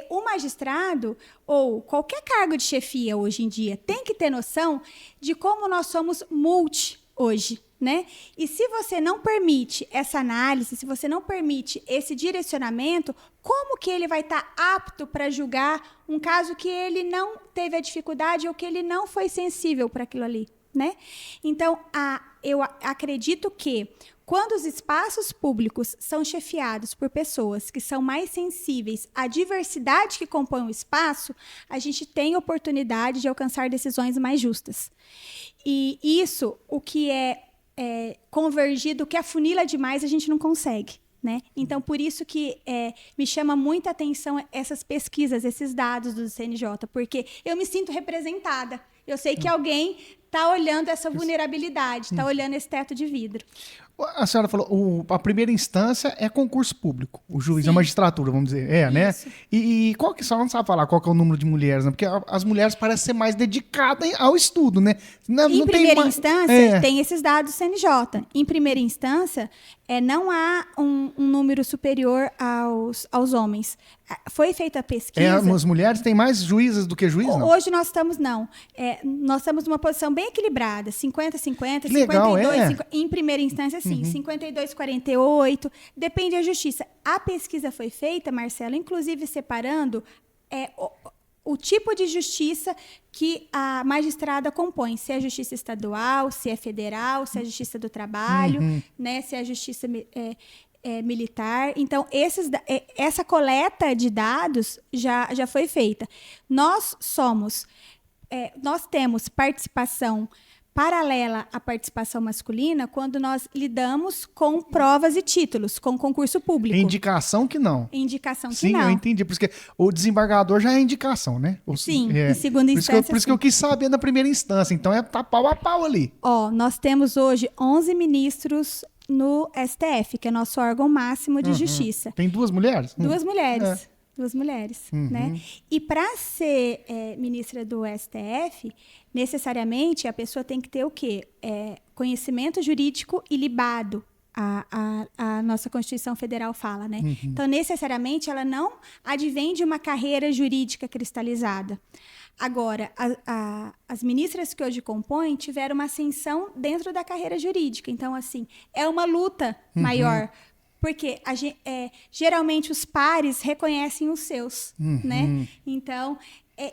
o magistrado, ou qualquer cargo de chefia hoje em dia, tem que ter noção de como nós somos hoje, né? E se você não permite essa análise, se você não permite esse direcionamento, como que ele vai estar apto para julgar um caso que ele não teve a dificuldade ou que ele não foi sensível para aquilo ali, né? Então, eu acredito que quando os espaços públicos são chefiados por pessoas que são mais sensíveis à diversidade que compõe o espaço, a gente tem oportunidade de alcançar decisões mais justas. E isso, o que é convergido, o que afunila demais, a gente não consegue, né? Então, por isso que me chama muita atenção essas pesquisas, esses dados do CNJ, porque eu me sinto representada. Eu sei que alguém está olhando essa vulnerabilidade, está olhando esse teto de vidro. A senhora falou, a primeira instância é concurso público, o juiz, a magistratura, vamos dizer, né? E qual que, a senhora não sabe falar qual que é o número de mulheres, né? Porque as mulheres parecem ser mais dedicadas ao estudo, né? Em primeira instância, tem esses dados CNJ. Em primeira instância, não há um número superior aos homens. Foi feita a pesquisa... As mulheres têm mais juízes do que juízes, não? Hoje nós estamos, não. Nós estamos numa posição bem equilibrada, 50-50, 52, legal, em primeira instância, sim, 52-48, depende da justiça. A pesquisa foi feita, Marcelo, inclusive separando o tipo de justiça que a magistrada compõe, se é a justiça estadual, se é federal, se é a justiça do trabalho, né, se é a justiça militar. Então, essa coleta de dados já foi feita. Nós temos participação paralela à participação masculina quando nós lidamos com provas e títulos, com concurso público. Indicação que não. Indicação que sim, não. Sim, eu entendi. Porque o desembargador já é indicação, né? Sim, em segunda instância. Por isso que eu quis saber na primeira instância. Então, tá pau a pau ali. Nós temos hoje 11 ministros no STF, que é nosso órgão máximo de justiça. Tem 2 mulheres? 2 mulheres. 2 mulheres, né? E para ser ministra do STF, necessariamente a pessoa tem que ter o quê? Conhecimento jurídico ilibado, a nossa Constituição Federal fala, né? Então, necessariamente, ela não advém de uma carreira jurídica cristalizada. Agora, as ministras que hoje compõem tiveram uma ascensão dentro da carreira jurídica. Então, assim, é uma luta maior, porque geralmente os pares reconhecem os seus, né? Então,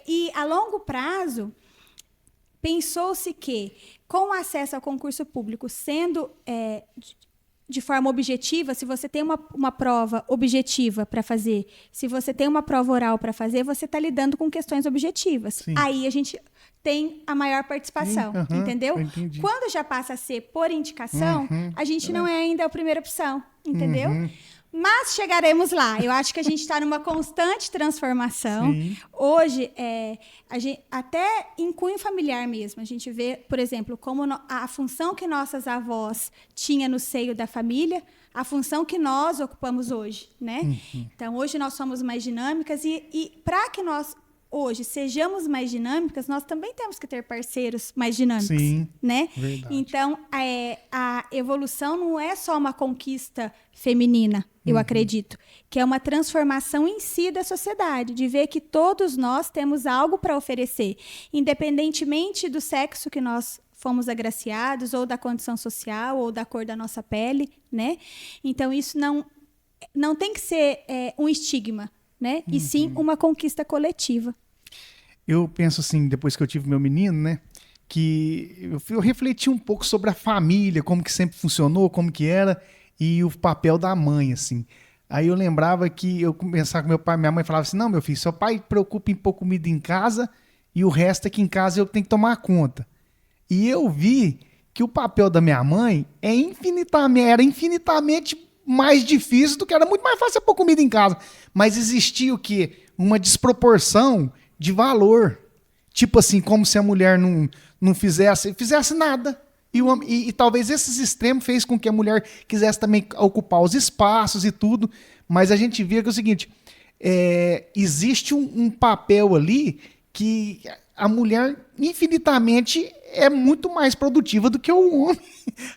e a longo prazo, pensou-se que, com o acesso ao concurso público sendo de forma objetiva, se você tem uma prova objetiva para fazer, se você tem uma prova oral para fazer, você está lidando com questões objetivas. Sim. Aí a gente tem a maior participação, entendeu? Entendi. Quando já passa a ser por indicação, a gente não é ainda a primeira opção, entendeu? Mas chegaremos lá. Eu acho que a gente está numa constante transformação. Sim. Hoje, até em cunho familiar mesmo, a gente vê, por exemplo, como a função que nossas avós tinham no seio da família, a função que nós ocupamos hoje, né? Então, hoje nós somos mais dinâmicas e para que nós hoje sejamos mais dinâmicas, nós também temos que ter parceiros mais dinâmicos. Sim, né? Verdade. Então, a evolução não é só uma conquista feminina, eu acredito, que é uma transformação em si da sociedade, de ver que todos nós temos algo para oferecer, independentemente do sexo que nós fomos agraciados, ou da condição social, ou da cor da nossa pele, né? Então, isso não tem que ser um estigma, né? E sim uma conquista coletiva. Eu penso assim, depois que eu tive meu menino, né? Que eu refleti um pouco sobre a família, como que sempre funcionou, como que era, e o papel da mãe, assim. Aí eu lembrava que eu conversava com meu pai, minha mãe falava assim, não, meu filho, seu pai preocupa em pôr comida em casa e o resto aqui em casa eu tenho que tomar conta. E eu vi que o papel da minha mãe era infinitamente mais difícil do que era muito mais fácil pôr comida em casa. Mas existia o quê? Uma desproporção de valor. Tipo assim, como se a mulher não fizesse nada. E talvez esses extremos fez com que a mulher quisesse também ocupar os espaços e tudo. Mas a gente via que é o seguinte, existe um papel ali que a mulher infinitamente é muito mais produtiva do que o homem.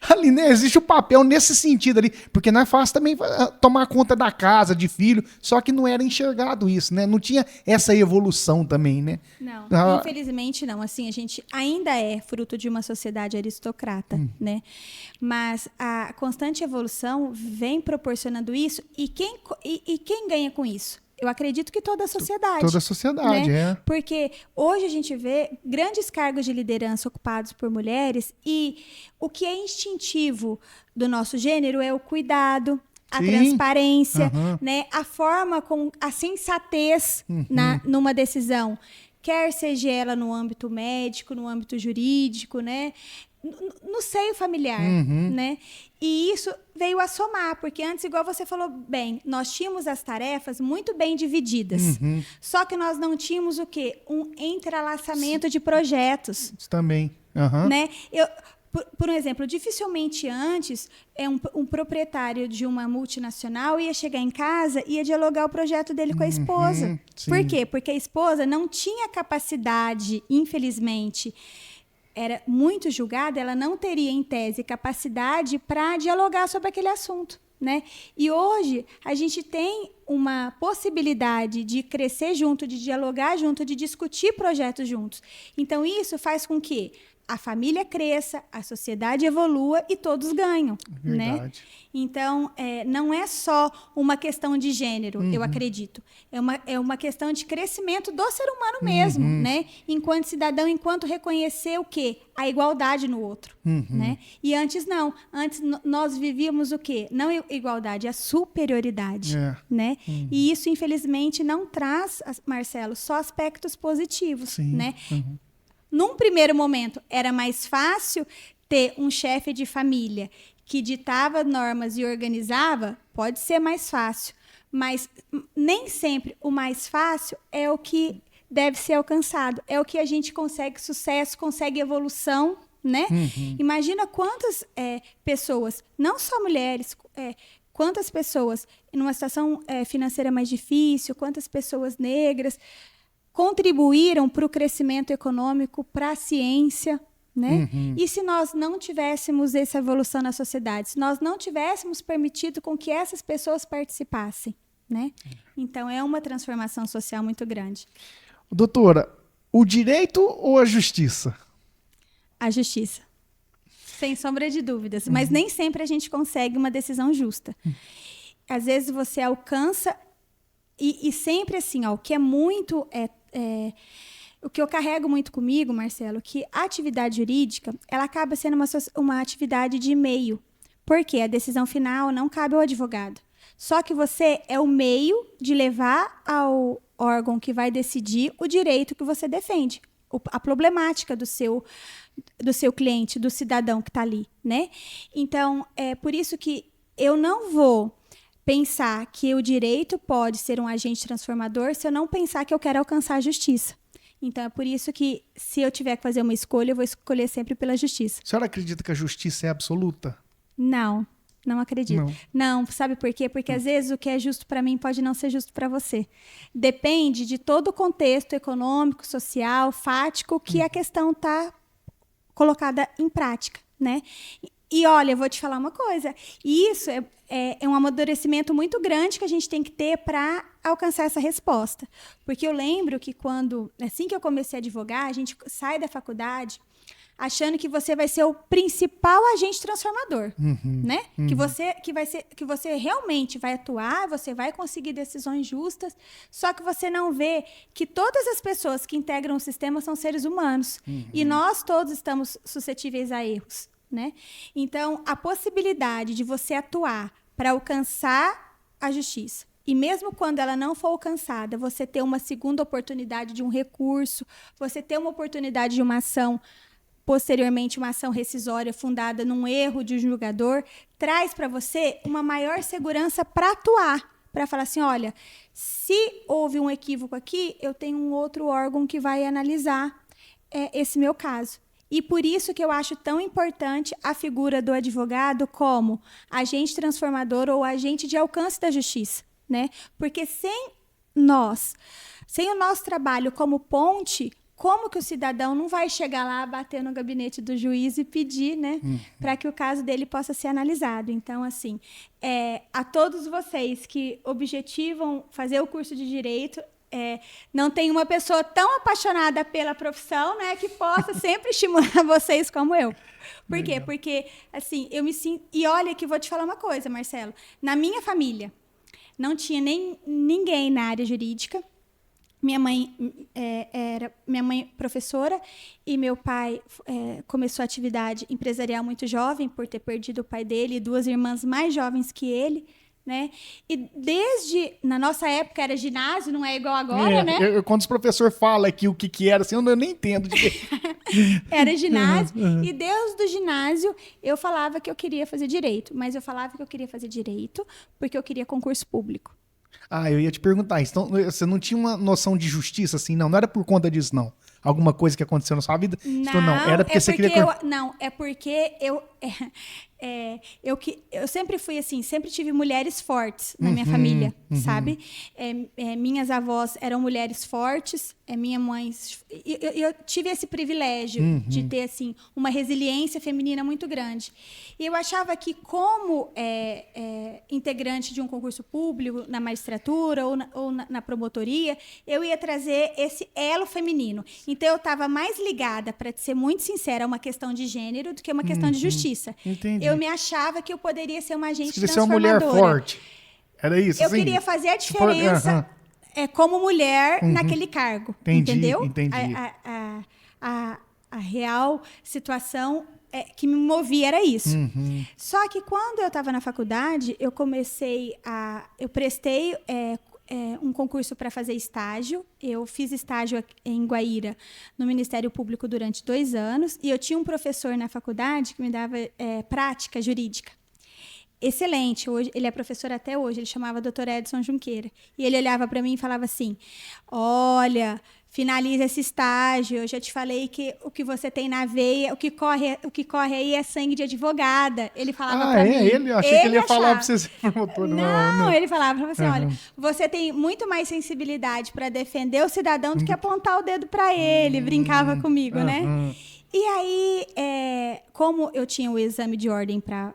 Ali, né? Existe o papel nesse sentido ali, porque não é fácil também tomar conta da casa, de filho, só que não era enxergado isso, né? Não tinha essa evolução também, né? Não, infelizmente não. Assim, a gente ainda é fruto de uma sociedade aristocrata, né? Mas a constante evolução vem proporcionando isso, e quem ganha com isso? Eu acredito que toda a sociedade. Toda a sociedade, né? Porque hoje a gente vê grandes cargos de liderança ocupados por mulheres e o que é instintivo do nosso gênero é o cuidado, a transparência, né? A forma com a sensatez numa decisão, quer seja ela no âmbito médico, no âmbito jurídico, né? No seio familiar, né? E isso veio a somar, porque antes, igual você falou bem, nós tínhamos as tarefas muito bem divididas. Só que nós não tínhamos o quê? Um entrelaçamento de projetos. Isso também. Né? Por um exemplo, dificilmente antes um proprietário de uma multinacional ia chegar em casa e ia dialogar o projeto dele com a esposa. Por quê? Porque a esposa não tinha capacidade, infelizmente, era muito julgada, ela não teria, em tese, capacidade para dialogar sobre aquele assunto, né? E hoje a gente tem uma possibilidade de crescer junto, de dialogar junto, de discutir projetos juntos. Então, isso faz com que a família cresça, a sociedade evolua e todos ganham, né? Então, não é só uma questão de gênero, eu acredito. É uma questão de crescimento do ser humano mesmo, né? Enquanto cidadão, enquanto reconhecer o quê? A igualdade no outro, né? E antes não. Antes nós vivíamos o quê? Não igualdade, a superioridade, né? E isso, infelizmente, não traz, Marcelo, só aspectos positivos, né? Num primeiro momento, era mais fácil ter um chefe de família que ditava normas e organizava, pode ser mais fácil. Mas nem sempre o mais fácil é o que deve ser alcançado. É o que a gente consegue sucesso, consegue evolução, né? Imagina quantas pessoas, não só mulheres, quantas pessoas numa situação financeira mais difícil, quantas pessoas negras contribuíram para o crescimento econômico, para a ciência, né? E se nós não tivéssemos essa evolução na sociedade, se nós não tivéssemos permitido com que essas pessoas participassem, né? Então, é uma transformação social muito grande. Doutora, o direito ou a justiça? A justiça. Sem sombra de dúvidas. Mas nem sempre a gente consegue uma decisão justa. Às vezes você alcança... E sempre assim, ó, o que é muito... o que eu carrego muito comigo, Marcelo, que a atividade jurídica, ela acaba sendo uma atividade de meio. Porque a decisão final não cabe ao advogado. Só que você é o meio de levar ao órgão que vai decidir o direito que você defende. A problemática do seu cliente, do cidadão que está ali, né? Então, é por isso que eu não vou pensar que o direito pode ser um agente transformador se eu não pensar que eu quero alcançar a justiça. Então, é por isso que, se eu tiver que fazer uma escolha, eu vou escolher sempre pela justiça. A senhora acredita que a justiça é absoluta? Não acredito. Não, sabe por quê? Porque às vezes o que é justo para mim pode não ser justo para você. Depende de todo o contexto econômico, social, fático que a questão está colocada em prática, né? E olha, eu vou te falar uma coisa. Isso é um amadurecimento muito grande que a gente tem que ter para alcançar essa resposta. Porque eu lembro que assim que eu comecei a advogar, a gente sai da faculdade achando que você vai ser o principal agente transformador, né? Que você realmente vai atuar, você vai conseguir decisões justas, só que você não vê que todas as pessoas que integram o sistema são seres humanos. E nós todos estamos suscetíveis a erros, né? Então, a possibilidade de você atuar para alcançar a justiça, e mesmo quando ela não for alcançada, você ter uma segunda oportunidade de um recurso, você ter uma oportunidade de uma ação, posteriormente uma ação rescisória fundada num erro de um julgador, traz para você uma maior segurança para atuar, para falar assim, olha, se houve um equívoco aqui, eu tenho um outro órgão que vai analisar esse meu caso. E por isso que eu acho tão importante a figura do advogado como agente transformador ou agente de alcance da justiça, né? Porque sem o nosso trabalho como ponte, como que o cidadão não vai chegar lá, bater no gabinete do juiz e pedir, né, para que o caso dele possa ser analisado? Então, assim, a todos vocês que objetivam fazer o curso de Direito, não tem uma pessoa tão apaixonada pela profissão, né, que possa sempre estimular vocês como eu. Por quê? Porque, assim, eu me sinto... E olha que vou te falar uma coisa, Marcelo. Na minha família, não tinha ninguém na área jurídica. Minha mãe era professora e meu pai começou a atividade empresarial muito jovem, por ter perdido o pai dele e duas irmãs mais jovens que ele, né? E na nossa época era ginásio, não é igual agora, né? Quando os professores falam aqui o que era, assim, eu nem entendo. Era ginásio, e desde o ginásio eu falava que eu queria fazer direito, mas eu falava que eu queria fazer direito porque eu queria concurso público. Eu ia te perguntar, então você não tinha uma noção de justiça, assim, não era por conta disso, não? Alguma coisa que aconteceu na sua vida? Não, era porque você queria... é porque eu sempre fui assim, sempre tive mulheres fortes na minha família, sabe? Minhas avós eram mulheres fortes, minha mãe... Eu tive esse privilégio de ter, assim, uma resiliência feminina muito grande. E eu achava que, como integrante de um concurso público, na magistratura ou na promotoria, eu ia trazer esse elo feminino. Então, eu estava mais ligada, para ser muito sincera, a uma questão de gênero do que uma questão de justiça. Entendi. Eu me achava que eu poderia ser uma agente transformadora. Você transformadora. ser uma mulher forte. Era isso? Eu queria fazer a diferença como mulher naquele cargo. Entendeu? Entendi. A real situação que me movia era isso. Só que quando eu estava na faculdade, eu prestei um concurso para fazer estágio. Eu fiz estágio em Guaíra, no Ministério Público, durante 2 anos. E eu tinha um professor na faculdade que me dava prática jurídica. Excelente. Hoje, ele é professor até hoje. Ele chamava Dr. Edson Junqueira. E ele olhava para mim e falava assim, olha... Finaliza esse estágio, eu já te falei que o que você tem na veia, o que corre aí é sangue de advogada. Ele falava pra mim. Eu achei que ele ia falar pra você ser promotor. Não, ele falava assim, olha, você tem muito mais sensibilidade para defender o cidadão do que apontar o dedo para ele, brincava comigo, né? E aí, como eu tinha o exame de ordem para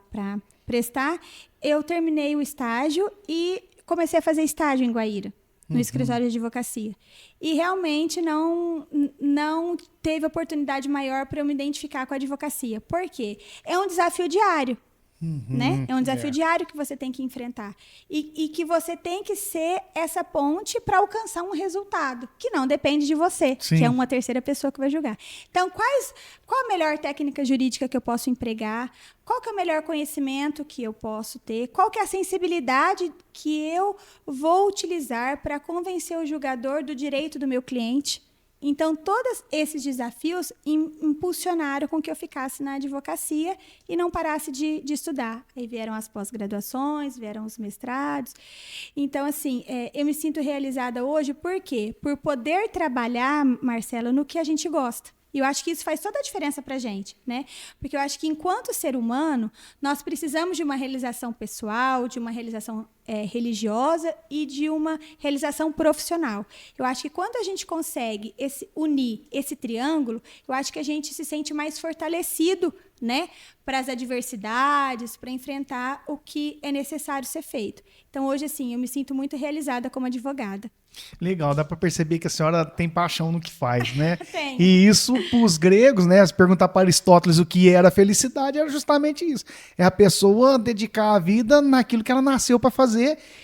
prestar, eu terminei o estágio e comecei a fazer estágio em Guaíra, no escritório de advocacia. E realmente não teve oportunidade maior para eu me identificar com a advocacia. Por quê? É um desafio diário. Né? É um desafio diário que você tem que enfrentar. E que você tem que ser essa ponte para alcançar um resultado, que não depende de você, Sim. que é uma terceira pessoa que vai julgar. Então, qual a melhor técnica jurídica que eu posso empregar? Qual que é o melhor conhecimento que eu posso ter? Qual que é a sensibilidade que eu vou utilizar para convencer o julgador do direito do meu cliente? Então, todos esses desafios impulsionaram com que eu ficasse na advocacia e não parasse de estudar. Aí vieram as pós-graduações, vieram os mestrados. Então, assim, eu me sinto realizada hoje, por quê? Por poder trabalhar, Marcela, no que a gente gosta. E eu acho que isso faz toda a diferença para a gente, né? Porque eu acho que, enquanto ser humano, nós precisamos de uma realização pessoal, de uma realização religiosa e de uma realização profissional. Eu acho que quando a gente consegue unir esse triângulo, eu acho que a gente se sente mais fortalecido, né, para as adversidades, para enfrentar o que é necessário ser feito. Então, hoje, assim, eu me sinto muito realizada como advogada. Legal, dá para perceber que a senhora tem paixão no que faz, né? Tem. E isso, para os gregos, né? Se perguntar para Aristóteles o que era felicidade, era justamente isso. É a pessoa dedicar a vida naquilo que ela nasceu para fazer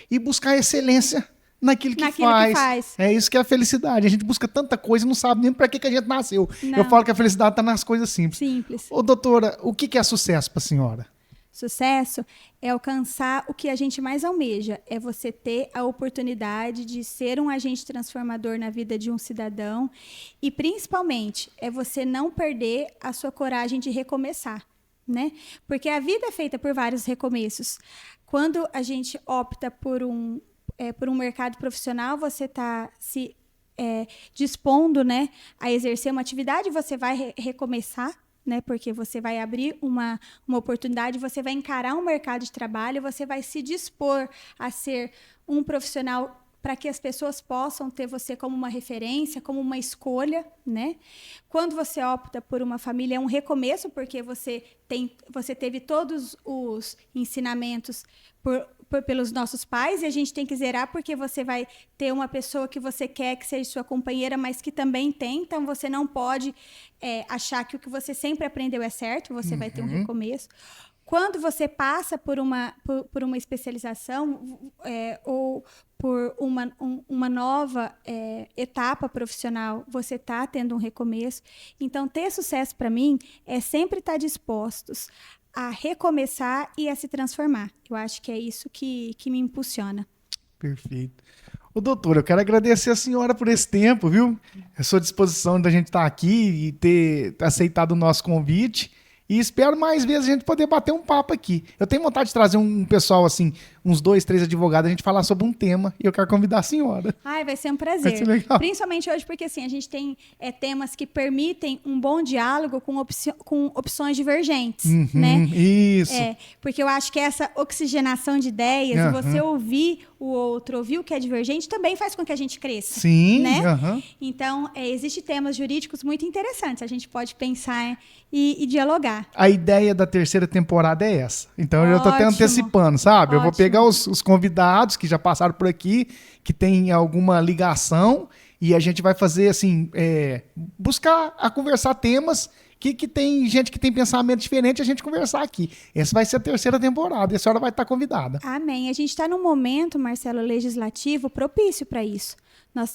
e buscar excelência naquilo que faz. É isso que é a felicidade. A gente busca tanta coisa e não sabe nem para que a gente nasceu. Não. Eu falo que a felicidade está nas coisas simples. Simples. Ô, doutora, o que é sucesso para a senhora? Sucesso é alcançar o que a gente mais almeja, é você ter a oportunidade de ser um agente transformador na vida de um cidadão e, principalmente, é você não perder a sua coragem de recomeçar, né? Porque a vida é feita por vários recomeços. Quando a gente opta por um mercado profissional, você está se dispondo, né, a exercer uma atividade, você vai recomeçar, né, porque você vai abrir uma oportunidade, você vai encarar um mercado de trabalho, você vai se dispor a ser um profissional para que as pessoas possam ter você como uma referência, como uma escolha, né? Quando você opta por uma família, é um recomeço, porque você teve todos os ensinamentos pelos nossos pais, e a gente tem que zerar porque você vai ter uma pessoa que você quer que seja sua companheira, mas que também tem, então você não pode achar que o que você sempre aprendeu é certo, você vai ter um recomeço. Quando você passa por uma especialização ou por uma nova etapa profissional, você está tendo um recomeço. Então, ter sucesso para mim é sempre estar dispostos a recomeçar e a se transformar. Eu acho que é isso que me impulsiona. Perfeito. Ô, doutor, eu quero agradecer a senhora por esse tempo, viu? A sua disposição da gente estar aqui e ter aceitado o nosso convite. E espero mais vezes a gente poder bater um papo aqui. Eu tenho vontade de trazer um pessoal, assim, uns 2, 3 advogados, a gente falar sobre um tema, e eu quero convidar a senhora. Ai, vai ser um prazer. Vai ser legal. Principalmente hoje, porque assim, a gente tem temas que permitem um bom diálogo com opções divergentes, né? Isso. Porque eu acho que essa oxigenação de ideias, você ouvir o outro, ouvir o que é divergente, também faz com que a gente cresça. Sim. Né? Então, existem temas jurídicos muito interessantes. A gente pode pensar e dialogar. A ideia da terceira temporada é essa. Então, eu estou até Ótimo. antecipando, sabe? Ótimo. Eu vou pegar os convidados que já passaram por aqui, que têm alguma ligação, e a gente vai fazer, assim, buscar a conversar temas que tem gente que tem pensamento diferente, a gente conversar aqui. Essa vai ser a terceira temporada, e a senhora vai estar convidada. Amém. A gente está num momento, Marcelo, legislativo propício para isso. Nós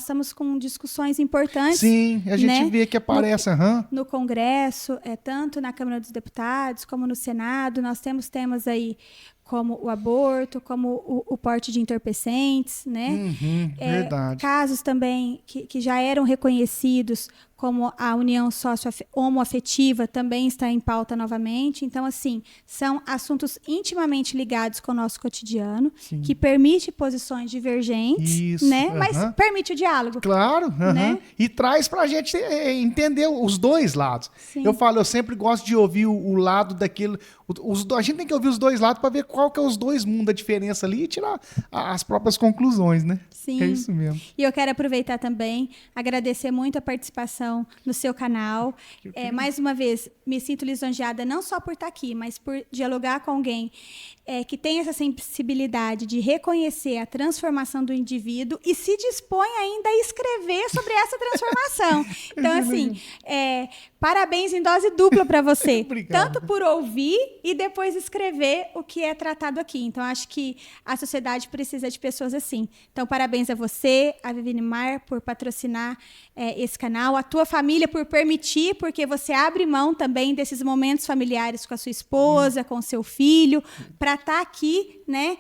estamos com discussões importantes. Sim, a gente vê que aparece. No Congresso, tanto na Câmara dos Deputados como no Senado, nós temos temas aí como o aborto, como o porte de entorpecentes, né? Verdade. Casos também que já eram reconhecidos, como a união homoafetiva, também está em pauta novamente. Então, assim, são assuntos intimamente ligados com o nosso cotidiano, que permite posições divergentes, né? Mas permite o diálogo. Claro, né? E traz pra gente entender os dois lados. Sim. Eu sempre gosto de ouvir o lado daquilo, A gente tem que ouvir os dois lados para ver qual que é os dois mundos, a diferença ali e tirar as próprias conclusões, né? Sim. É isso mesmo. E eu quero aproveitar também, agradecer muito a participação no seu canal. Mais uma vez, me sinto lisonjeada não só por estar aqui, mas por dialogar com alguém que tem essa sensibilidade de reconhecer a transformação do indivíduo e se dispõe ainda a escrever sobre essa transformação. Então, assim, parabéns em dose dupla para você. Tanto por ouvir e depois escrever o que é tratado aqui. Então, acho que a sociedade precisa de pessoas assim. Então, parabéns a você, a Vivinimar, por patrocinar esse canal, a tua família por permitir, porque você abre mão também desses momentos familiares com a sua esposa, com o seu filho, para estar aqui, né,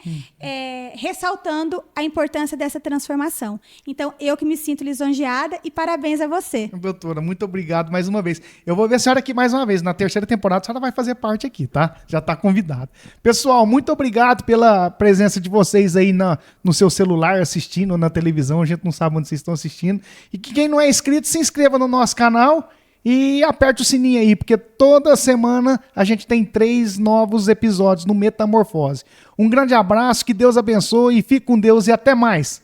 ressaltando a importância dessa transformação. Então, eu que me sinto lisonjeada e parabéns a você. Doutora, muito obrigado mais uma vez. Eu vou ver a senhora aqui mais uma vez. Na terceira temporada, a senhora vai fazer parte aqui, tá? Já está convidada. Pessoal, muito obrigado pela presença de vocês aí no seu celular, assistindo, na televisão. A gente não sabe onde vocês estão assistindo. E que quem não é inscrito, se inscreva no nosso canal e aperte o sininho aí, porque toda semana a gente tem 3 novos episódios no Metamorfose. Um grande abraço, que Deus abençoe, e fique com Deus e até mais.